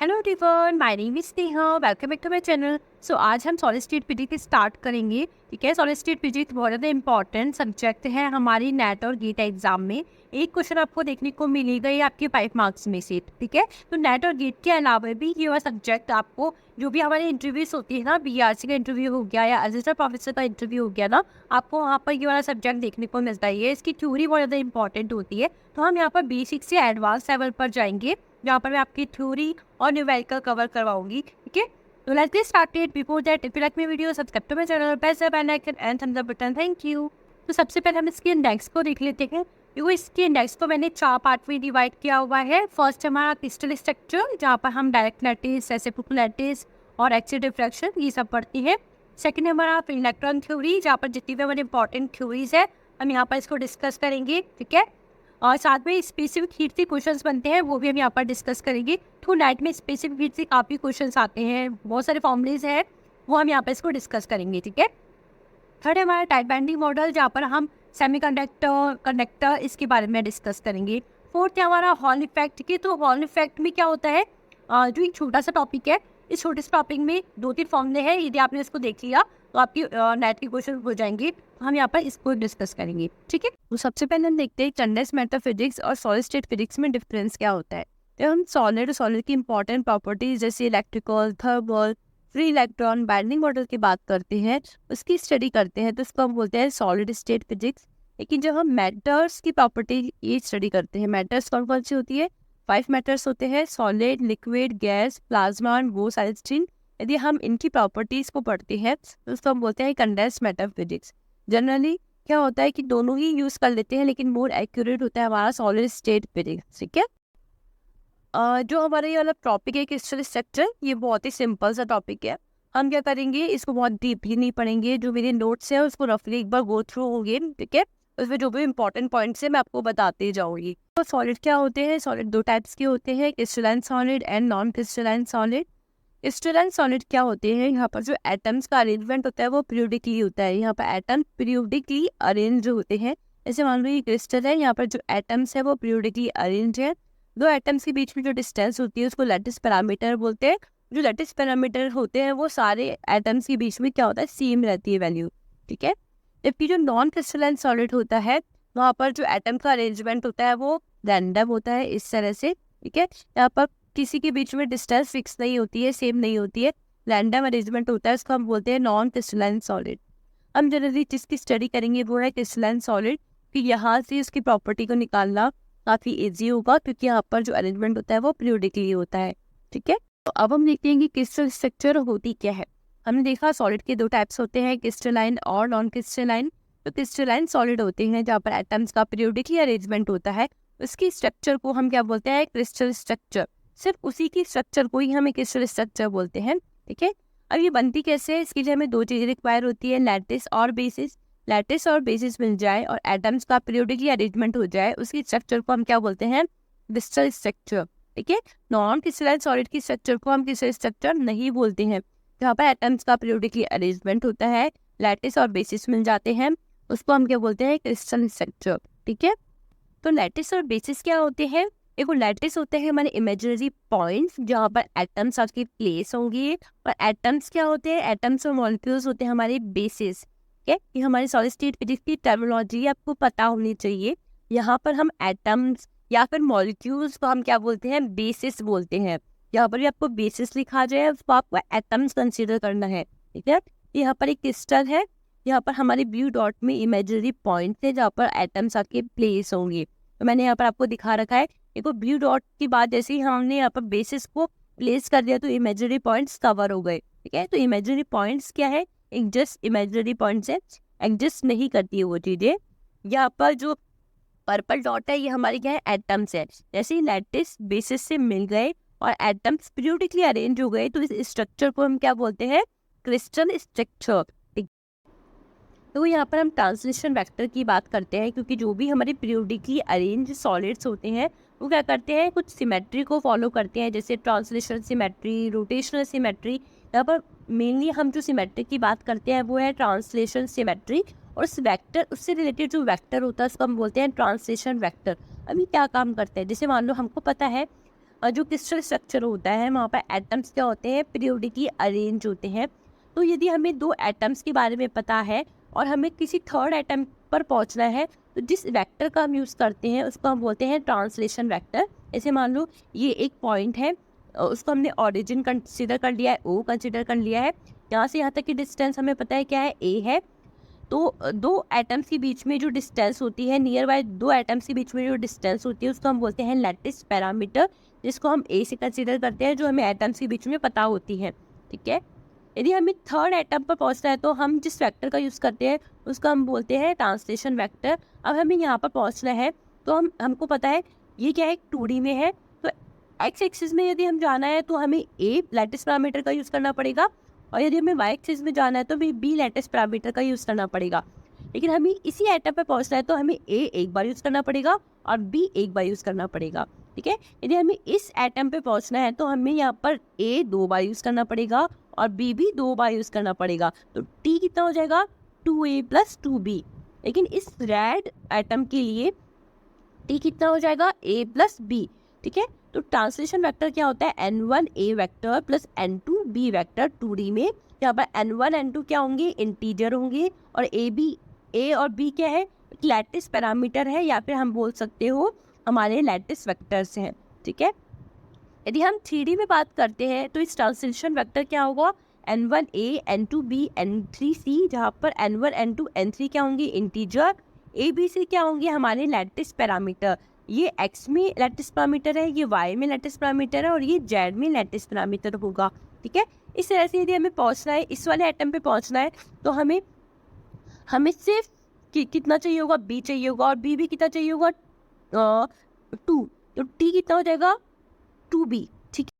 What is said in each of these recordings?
Hello everyone, my name is Neha. Welcome back to my channel. So आज हम solid state physics start करेंगे। ठीक है, सॉलिड स्टेट फिजिक्स बहुत ज़्यादा इंपॉर्टेंट सब्जेक्ट है हमारी नेट और गेट एग्जाम में। एक क्वेश्चन आपको देखने को मिलेगा ये आपके 5 मार्क्स में से। ठीक है, तो नेट और गेट के अलावा भी ये वाला सब्जेक्ट आपको जो भी हमारे इंटरव्यूज होती है ना, बीआरसी का इंटरव्यू हो गया या असिस्टेंट प्रोफेसर का इंटरव्यू हो गया ना, आपको वहाँ पर ये वाला सब्जेक्ट देखने को मिलता है। इसकी थ्योरी बहुत ज़्यादा इंपॉर्टेंट होती है। तो हम यहाँ पर बेसिक से एडवांस लेवल पर जाएंगे, जहाँ पर मैं आपकी थ्योरी और न्यूमेरिकल कवर करवाऊंगी। ठीक है, तो let's get started. Before that, if you like my video, subscribe to my channel, press the bell icon and thumbs up button. Thank you. तो सबसे पहले हम इसके इंडेक्स को देख लेते हैं। देखो, इसके इंडेक्स को मैंने 4 पार्ट में डिवाइड किया हुआ है। फर्स्ट हमारा क्रिस्टल स्ट्रक्चर, जहाँ पर हम डायरेक्ट लैटिस, रेसिप्रोकल लैटिस और एक्सियल डिफ्रैक्शन ये सब पढ़ते हैं। सेकंड हमारा इलेक्ट्रॉन थ्योरी, जहाँ पर जितनी भी हमारी इंपॉर्टेंट थ्योरीज है हम यहाँ पर इसको डिस्कस करेंगे। ठीक है, और साथ में स्पेसिफिक हीट से क्वेश्चंस बनते हैं, वो भी हम यहाँ पर डिस्कस करेंगे। तो नाइट में स्पेसिफिक हीट से काफ़ी क्वेश्चंस आते हैं, बहुत सारे फॉर्मूलेज हैं, वो हम यहाँ पर इसको डिस्कस करेंगे। ठीक है, थर्ड हमारा टाइप बाइंडिंग मॉडल, जहाँ पर हम सेमीकंडक्टर कंडक्टर इसके बारे में डिस्कस करेंगे। फोर्थ है हमारा हॉल इफेक्ट की। तो हॉल इफेक्ट में क्या होता है, जो एक छोटा सा टॉपिक है, इस छोटे से टॉपिक में 2-3 फॉर्मूले हैं। यदि आपने इसको देख लिया तो आपकी नेट के क्वेश्चन हो जाएंगे। तो हम यहाँ पर इसको डिस्कस करेंगे। ठीक है, तो सबसे पहले हम देखते हैं कंडेंस्ड मैटर फिजिक्स और सॉलिड स्टेट फिजिक्स में डिफरेंस क्या होता है। तो हम सॉलिड की इंपॉर्टेंट प्रॉपर्टीज जैसे electrical, thermal, free electron, binding model की बात करते हैं, उसकी स्टडी करते हैं, तो इसको हम बोलते हैं सॉलिड स्टेट फिजिक्स। लेकिन जब हम मैटर्स की प्रॉपर्टी ये स्टडी करते हैं, मैटर्स कौन कौन सी होती है, 5 मैटर्स होते हैं, solid, liquid, gas, plasma and वो साइस्टीन। यदि हम इनकी प्रॉपर्टीज को पढ़ते हैं तो उसको हम बोलते हैं कंडेंस्ड मैटर फिजिक्स। जनरली क्या होता है कि दोनों ही यूज कर लेते हैं, लेकिन मोर एक्यूरेट होता है हमारा सॉलिड स्टेट फिजिक्स। ठीक है, जो हमारा ये वाला टॉपिक है क्रिस्टल स्ट्रक्चर, ये बहुत ही सिंपल सा टॉपिक है। हम क्या करेंगे, इसको बहुत डीपली नहीं पढ़ेंगे। जो मेरे नोट्स हैं उसको रफली एक बार गो थ्रू होंगे। ठीक है, उसमें जो भी इंपॉर्टेंट पॉइंट्स है मैं आपको बताते जाऊंगी। तो सॉलिड क्या होते हैं, सॉलिड 2 टाइप्स के होते हैं, crystalline solid and non crystalline solid. Crystalline solid क्या होते हैं, यहाँ पर जो एटम्स का अरेंजमेंट होता है वो पीरियोडिकली होता है। यहाँ पर एटम पीरियोडिकली अरेंज होते हैं। जैसे मान लो ये क्रिस्टल है, यहाँ पर जो एटम्स है वो पीरियोडिकली अरेंज है। 2 एटम्स के बीच में जो डिस्टेंस होती है उसको लैटिस पैरामीटर बोलते हैं। जो लैटिस पैरामीटर होते हैं वो सारे एटम्स के बीच में क्या होता है, सेम रहती है वैल्यू। ठीक है, जबकि जो नॉन क्रिस्टलाइन सॉलिड होता है वहाँ पर जो एटम का अरेंजमेंट होता है वो रैंडम होता है, इस तरह से। ठीक है, यहाँ पर किसी के बीच में डिस्टेंस फिक्स नहीं होती है, सेम नहीं होती है, रैंडम अरेंजमेंट होता है, उसको हम बोलते हैं नॉन क्रिस्टलाइन सॉलिड। हम जनरली जिसकी स्टडी करेंगे वो है क्रिस्टलाइन सॉलिड। फिर यहाँ से उसकी प्रॉपर्टी को निकालना काफ़ी इजी होगा, क्योंकि यहाँ पर जो अरेंजमेंट होता है वो पीरियोडिकली होता है। ठीक है, तो अब हम देखते हैं कि क्रिस्टल स्ट्रक्चर होती क्या है। हमने देखा सॉलिड के 2 टाइप्स होते हैं, क्रिस्टलाइन और नॉन क्रिस्टलाइन। तो क्रिस्टलाइन सॉलिड होते हैं जहाँ पर एटम्स का पीरियोडिकली अरेंजमेंट होता है, उसकी स्ट्रक्चर को हम क्या बोलते हैं, क्रिस्टल स्ट्रक्चर। सिर्फ उसी की स्ट्रक्चर को ही हम क्रिस्टल स्ट्रक्चर बोलते हैं। ठीक है, अब ये बनती कैसे है, इसके लिए हमें 2 चीज़ें रिक्वायर होती है, लैटिस और बेसिस। लैटिस और बेसिस मिल जाए और एटम्स का पीरियोडिकली अरेंजमेंट हो जाए, उसकी स्ट्रक्चर को हम क्या बोलते हैं, क्रिस्टल स्ट्रक्चर। ठीक है, नॉन क्रिस्टलाइन सॉलिड की स्ट्रक्चर को हम क्रिस्टल स्ट्रक्चर नहीं बोलते हैं। जहाँ पर एटम्स का पीरियोडिकली अरेंजमेंट होता है, लैटिस और बेसिस मिल जाते हैं, उसको हम क्या बोलते हैं, क्रिस्टल स्ट्रक्चर। ठीक है, तो लैटिस और बेसिस क्या होते हैं, देखो लैटिस होते हैं हमारे इमेजिनरी पॉइंट्स जहाँ पर एटम्स आपके प्लेस होंगे, और एटम्स क्या होते हैं, एटम्स और मॉलिक्यूल्स होते हैं हमारे बेसिस। ठीक है, ये हमारी सॉलिड स्टेट फिजिक्स की टर्मिनोलॉजी आपको पता होनी चाहिए। यहाँ पर हम एटम्स या फिर मॉलिक्यूल्स को हम क्या बोलते हैं, बेसिस बोलते हैं। यहाँ पर भी आपको बेसिस लिखा जाए, उसको आपको एटम्स कंसिडर करना है। ठीक है, यहाँ पर एक क्रिस्टल है, यहाँ पर हमारे ब्लू डॉट में इमेजिनरी पॉइंट है जहाँ पर एटम्स आपके प्लेस होंगे। तो मैंने यहाँ पर आपको दिखा रखा है। देखो ब्लू डॉट की बाद जैसे ही हमने यहाँ पर बेसिस को प्लेस कर दिया तो इमेजिनरी पॉइंट्स कवर हो गए। ठीक है, तो इमेजिनरी पॉइंट्स क्या है, एक जस्ट इमेजिनरी पॉइंट्स है, एग्जिस्ट नहीं करती है वो चीज़ें। यहाँ पर जो पर्पल डॉट है ये हमारी क्या है, एटम्स है। जैसे ही लैटिस बेसिस से मिल गए और एटम्स पीरियोडिकली अरेंज हो गए तो इस स्ट्रक्चर को हम क्या बोलते हैं, क्रिस्टल स्ट्रक्चर। तो यहाँ पर हम ट्रांसलेशन वेक्टर की बात करते हैं, क्योंकि जो भी हमारे पीरियोडिकली अरेंज सॉलिड्स होते हैं वो क्या करते हैं, कुछ सिमेट्री को फॉलो करते हैं, जैसे ट्रांसलेशन सिमेट्री, रोटेशनल सिमेट्री। यहाँ पर मेनली हम जो सिमेट्री की बात करते हैं वो है ट्रांसलेशन सिमेट्री, और उस वेक्टर, उससे रिलेटेड जो वेक्टर होता है उसको हम बोलते हैं ट्रांसलेशन वेक्टर। अभी क्या काम करते हैं, जैसे मान लो हमको पता है जो क्रिस्टल स्ट्रक्चर होता है वहाँ पर एटम्स क्या होते हैं, पीरियोडिकली अरेंज होते हैं। तो यदि हमें 2 एटम्स के बारे में पता है और हमें किसी थर्ड एटम पर पहुँचना है, तो जिस वेक्टर का हम यूज़ करते हैं उसको हम बोलते हैं ट्रांसलेशन वेक्टर। ऐसे मान लो ये एक पॉइंट है, उसको हमने ओरिजिन कंसिडर कर लिया है, ओ कंसिडर कर लिया है, यहाँ से यहाँ तक की डिस्टेंस हमें पता है क्या है, ए है। तो 2 एटम्स के बीच में जो डिस्टेंस होती है, नियर बाय 2 एटम्स के बीच में जो डिस्टेंस होती है उसको हम बोलते हैं लैटिस पैरामीटर, जिसको हम ए से कंसीडर करते हैं, जो हमें एटम्स के बीच में पता होती है। ठीक है, यदि हमें थर्ड एटम पर पहुंचना है तो हम जिस वेक्टर का यूज़ करते हैं उसका हम बोलते हैं ट्रांसलेशन वेक्टर। अब हमें यहाँ पर पहुँचना है तो हमको पता है ये क्या है, 2D में है, तो एक्स एक्सिस में यदि हम जाना है तो हमें ए लैटिस पैरामीटर का यूज़ करना पड़ेगा, और यदि हमें वाई एक्सिस में जाना है तो हमें बी लैटिस पैरामीटर का यूज़ करना पड़ेगा। लेकिन हमें इसी एटम पे पहुंचना है तो हमें ए एक बार यूज़ करना पड़ेगा और बी एक बार यूज़ करना पड़ेगा। ठीक है, यदि हमें इस एटम पे पहुंचना है तो हमें यहाँ पर ए 2 बार यूज़ करना पड़ेगा और बी भी 2 बार यूज़ करना पड़ेगा। तो टी कितना हो जाएगा, 2a + 2b। लेकिन इस रेड एटम के लिए टी कितना हो जाएगा, a + b। ठीक है, तो ट्रांसलेशन वेक्टर क्या होता है, n1a vector plus n2b vector 2D में। यहाँ पर n1 n2 क्या होंगे, इंटीजर होंगे, और a और b क्या है, लैटिस पैरामीटर है, या फिर हम बोल सकते हो हमारे लैटिस वेक्टर्स हैं। ठीक है, यदि हम 3D में बात करते हैं तो इस ट्रांसलेशन वेक्टर क्या होगा, n1a n2b n3c, जहाँ पर n1 n2 n3 क्या होंगे, इंटीजर, a b c क्या होंगे, हमारे लैटिस पैरामीटर। ये x में लैटिस पैरामीटर है, ये y में लैटिस पैरामीटर है, और ये z में लैटिस पैरामीटर होगा। ठीक है, इस तरह से यदि हमें पहुंचना है, इस वाले एटम पे पहुंचना है, तो हमें सिर्फ कितना चाहिए होगा, b चाहिए होगा, और b भी कितना चाहिए होगा, 2। तो t कितना हो जाएगा, 2b। ठीक है,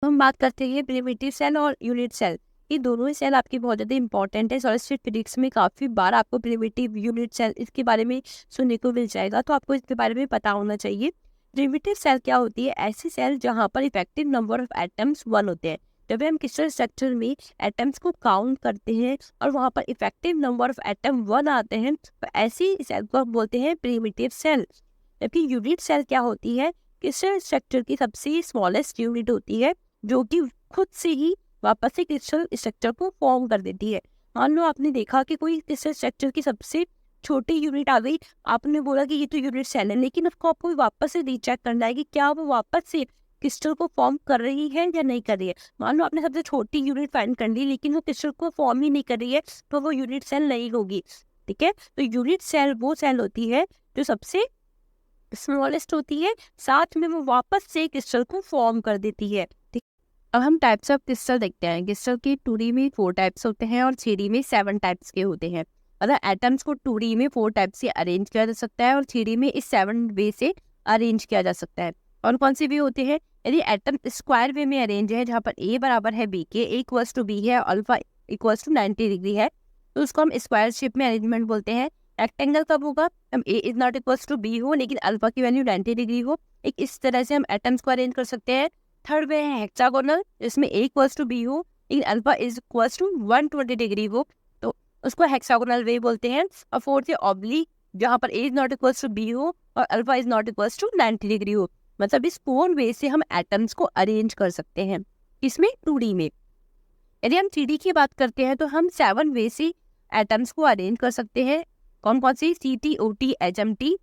हम बात करते हैं प्रिमिटिव सेल और यूनिट सेल। ये दोनों ही सेल आपकी बहुत ज़्यादा इंपॉर्टेंट है। सॉलिड स्टेट फिजिक्स में काफ़ी बार आपको प्रिमिटिव, यूनिट सेल इसके बारे में सुनने को मिल जाएगा, तो आपको इसके बारे में पता होना चाहिए। प्रिमिटिव सेल क्या होती है, ऐसी सेल जहाँ पर इफेक्टिव नंबर ऑफ एटम्स 1 होते हैं। जब हम क्रिस्टल स्ट्रक्चर में एटम्स को काउंट करते हैं और वहाँ पर इफेक्टिव नंबर ऑफ एटम 1 आते हैं, तो ऐसी सेल को हम बोलते हैं प्रिमिटिव सेल। जबकि यूनिट सेल क्या होती है, क्रिस्टल स्ट्रक्चर की सबसे स्मॉलेस्ट यूनिट होती है, जो कि खुद से ही वापस से क्रिस्टल स्ट्रक्चर को फॉर्म कर देती है। मान लो आपने देखा कि कोई क्रिस्टल स्ट्रक्चर की सबसे छोटी यूनिट आ गई, आपने बोला कि ये तो यूनिट सेल है, लेकिन उसको आपको वापस से रीचेक करना है कि क्या वो वापस से क्रिस्टल को फॉर्म कर रही है या नहीं कर रही है। मान लो आपने सबसे छोटी यूनिट फाइंड कर ली, लेकिन वो क्रिस्टल को फॉर्म ही नहीं कर रही है, तो वो यूनिट सेल नहीं होगी। ठीक है, तो यूनिट सेल वो सेल होती है जो सबसे स्मॉलेस्ट होती है, साथ में वो वापस से क्रिस्टल को फॉर्म कर देती है। ठीक, अब हम टाइप्स ऑफ क्रिस्टल देखते हैं। क्रिस्टल के 2D में 4 टाइप्स होते हैं और 3D में 7 टाइप्स के होते हैं। मतलब एटम्स को 2D में 4 टाइप से अरेंज किया जा सकता है और 3D में इस 7 वे से अरेंज किया जा सकता है। और कौन से वे होते हैं, यदि एटम स्क्वायर वे में अरेंज है, जहाँ पर a बराबर है b के, a = b है, अल्फा = 90 डिग्री है, तो उसको हम स्क्वायर शेप में अरेंजमेंट बोलते हैं। रेक्टेंगल कब होगा, हम a ≠ b हो, लेकिन अल्फा की वैल्यू 90 डिग्री हो। एक इस तरह से हम एटम्स को अरेंज कर सकते हैं। थर्ड वे है हेक्सागोनल, जिसमें a = b हो, लेकिन अल्फा = 120 डिग्री हो, तो उसको हेक्सागोनल वे बोलते हैं। और फोर्थ है ऑब्लिक, जहाँ पर a ≠ b हो और अल्फा = 90 डिग्री हो। मतलब इस 4 वे से हम एटम्स को अरेंज कर सकते हैं, इसमें 2D में। यदि हम 3D की बात करते हैं तो हम 7 वे से एटम्स को अरेंज कर सकते हैं। कौन कौन सी, CTOT HMT।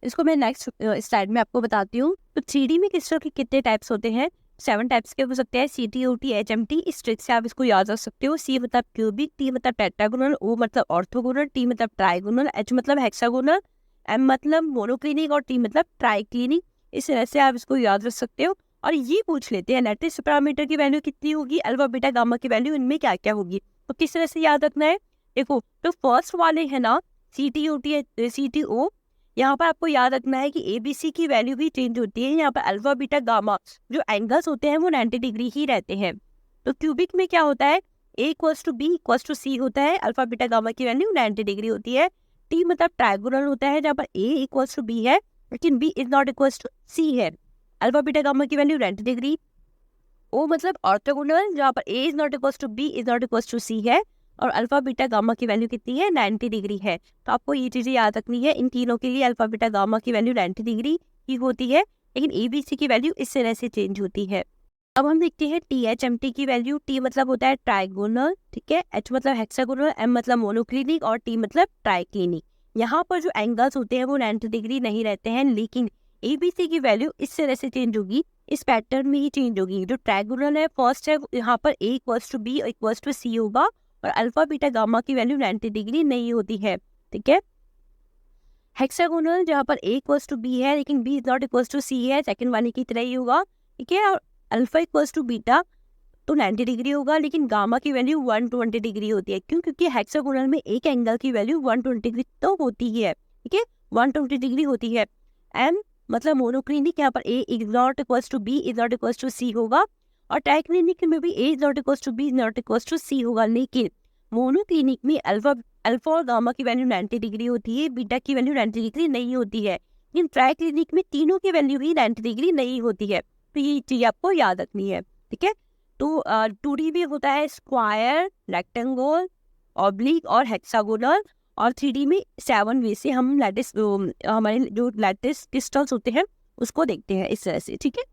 इसको मैं नेक्स्ट स्लाइड में आपको बताती हूँ। तो 3D में क्रिस्टल के कितने टाइप्स होते हैं, 7 टाइप्स के हो सकते हैं, CTOT HMT। इस ट्रिक से आप इसको याद रख सकते हो। C मतलब क्यूबिक, T मतलब टेट्रागोनल, O मतलब ऑर्थोगोनल, T मतलब ट्राइगोनल, H मतलब हेक्सागोनल, M मतलब मोनोक्लिनिक और T मतलब ट्राइक्लिनिक। इस तरह से आप इसको याद रख सकते हो। और ये पूछ लेते हैं लैटिस पैरामीटर की वैल्यू कितनी होगी, अल्फा बीटा गामा की वैल्यू इनमें क्या क्या होगी। तो किस तरह से याद रखना है, देखो तो फर्स्ट वाले है ना CTOT CTO, यहाँ पर आपको याद रखना है कि ABC की वैल्यू भी चेंज होती है। यहाँ पर अल्फा बीटा गामा जो एंगल्स होते हैं वो 90 डिग्री ही रहते हैं। तो क्यूबिक में क्या होता है, A = B = C होता है, अल्फा बीटा गामा की वैल्यू 90 डिग्री होती है। T मतलब ट्राइगोनल होता है, जहाँ पर A = B है लेकिन B ≠ C है, अल्फा बीटा गामा की वैल्यू 90 डिग्री। O मतलब ऑर्थोगोनल, जहाँ पर A ≠ B = C है और अल्फा बीटा गामा की वैल्यू कितनी है, 90 डिग्री है। तो आपको ये चीज़ें याद रखनी है। इन तीनों के लिए अल्फा बीटा गामा की वैल्यू 90 डिग्री की होती है। लेकिन ABC की वैल्यू इस तरह से चेंज होती है। अब हम देखते हैं THMT की वैल्यू। T मतलब होता है ट्राइगोनल, ठीक है, H मतलब हेक्सागोनल, M मतलब मोनोक्लिनिक और T मतलब ट्राइक्लिनिक। यहाँ पर जो एंगल्स होते हैं वो 90 डिग्री नहीं रहते हैं, लेकिन ABC की वैल्यू इस तरह से चेंज होगी, इस पैटर्न में ही चेंज होगी। जो ट्राइगोनल है फर्स्ट है, यहाँ पर A equals to B equals to C होगा, और अल्फा बीटा गामा की वैल्यू 90 डिग्री नहीं होती है, ठीक है। हेक्सागोनल जहाँ पर A इक्वल्स टू B है लेकिन B is not equals to C है, सेकंड वाले की तरह ही होगा, ठीक है। और अल्फा इक्वल्स टू बीटा तो 90 डिग्री होगा, लेकिन गामा की वैल्यू 120 डिग्री होती है। क्यों? क्योंकि हेक्सागोनल में एक एंगल की वैल्यू 120 डिग्री तो होती ही है, ठीक है, 120 डिग्री होती है। एम मतलब मोनोक्लिनिक, यहाँ पर A is not equals to B is not equals to C होगा, और ट्राइक्लिनिक में भी A is not equals to B is not equals to C होगा। लेकिन मोनोक्लिनिक में अल्फा अल्फा और गामा की वैल्यू 90 डिग्री होती है, बीटा की वैल्यू 90 डिग्री नहीं होती है। लेकिन ट्राइक्लिनिक में तीनों की वैल्यू ही 90 डिग्री नहीं होती है। तो ये चीज़ आपको याद रखनी है, ठीक है। तो 2D भी होता है स्क्वायर, रेक्टेंगल, ऑब्लिक और हेक्सागोनल, और 3D में 7 वे से हम लैटिस हमारे जो लैटिस क्रिस्टल्स होते हैं उसको देखते हैं इस तरह से, ठीक है।